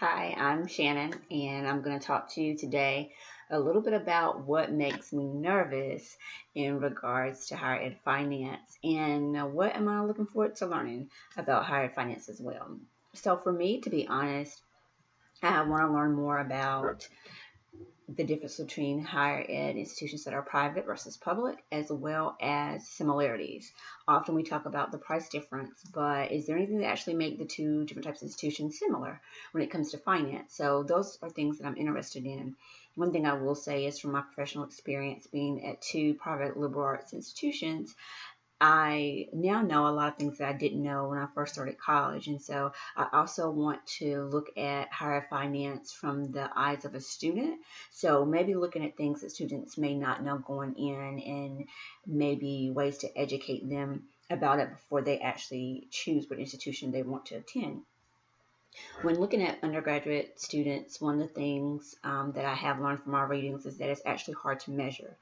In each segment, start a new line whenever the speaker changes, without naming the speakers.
Hi, I'm Shannon, and I'm going to talk to you today a little bit about what makes me nervous in regards to higher ed finance and what am I looking forward to learning about higher ed finance as well. So, for me, to be honest, I want to learn more about the difference between higher ed institutions that are private versus public, as well as similarities. Often we talk about the price difference, but is there anything that actually make the two different types of institutions similar when it comes to finance? So those are things that I'm interested in. One thing I will say is from my professional experience being at two private liberal arts institutions, I now know a lot of things that I didn't know when I first started college. And so I also want to look at higher finance from the eyes of a student. So maybe looking at things that students may not know going in and maybe ways to educate them about it before they actually choose what institution they want to attend. When looking at undergraduate students, one of the things that I have learned from our readings is that it's actually hard to measure.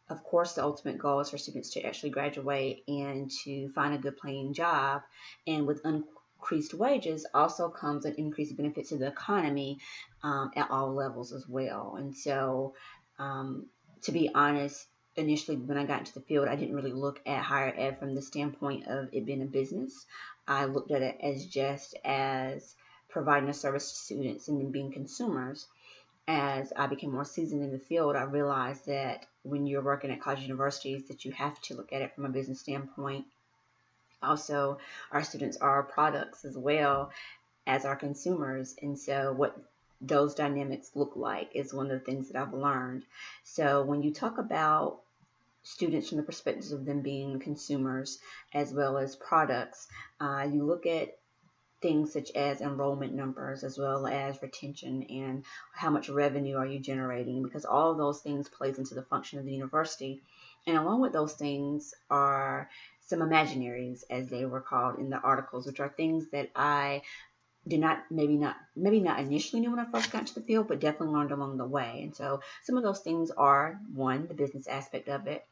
Of course, the ultimate goal is for students to actually graduate and to find a good paying job. And with increased wages also comes an increased benefit to the economy at all levels as well. And so, to be honest, initially when I got into the field, I didn't really look at higher ed from the standpoint of it being a business. I looked at it as just as providing a service to students and then being consumers. As I became more seasoned in the field, I realized that when you're working at college universities, that you have to look at it from a business standpoint. Also, our students are products as well as our consumers, and so what those dynamics look like is one of the things that I've learned. So when you talk about students from the perspectives of them being consumers as well as products, you look at things such as enrollment numbers as well as retention and how much revenue are you generating, because all of those things plays into the function of the university. And along with those things are some imaginaries, as they were called in the articles, which are things that I did not maybe not initially knew when I first got into the field, but definitely learned along the way. And so some of those things are: one, the business aspect of it;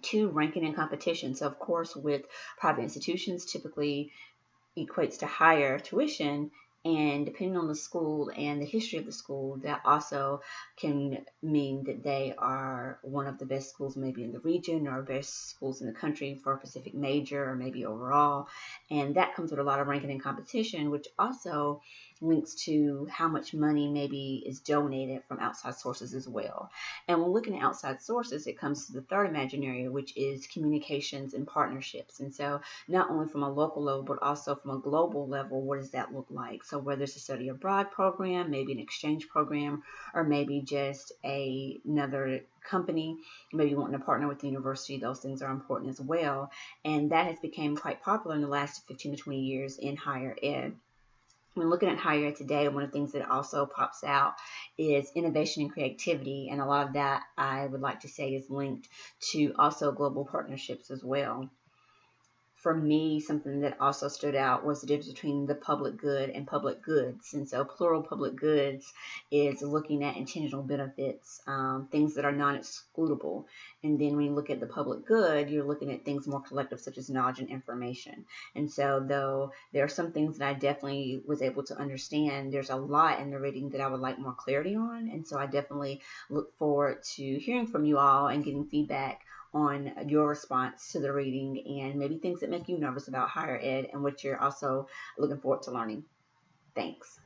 two, ranking and competition. So of course, with private institutions, typically equates to higher tuition, and depending on the school and the history of the school, that also can mean that they are one of the best schools maybe in the region or best schools in the country for a specific major or maybe overall. And that comes with a lot of ranking and competition, which also links to how much money maybe is donated from outside sources as well. And when looking at outside sources, it comes to the third imaginary, which is communications and partnerships. And so not only from a local level, but also from a global level, what does that look like? So whether it's a study abroad program, maybe an exchange program, or maybe just another company, maybe wanting to partner with the university, those things are important as well. And that has become quite popular in the last 15 to 20 years in higher ed. When looking at higher ed today, one of the things that also pops out is innovation and creativity. And a lot of that, I would like to say, is linked to also global partnerships as well. For me, something that also stood out was the difference between the public good and public goods. And so plural public goods is looking at intentional benefits, things that are non-excludable. And then when you look at the public good, you're looking at things more collective, such as knowledge and information. And so though there are some things that I definitely was able to understand, there's a lot in the reading that I would like more clarity on. And so I definitely look forward to hearing from you all and getting feedback on your response to the reading and maybe things that make you nervous about higher ed and what you're also looking forward to learning. Thanks.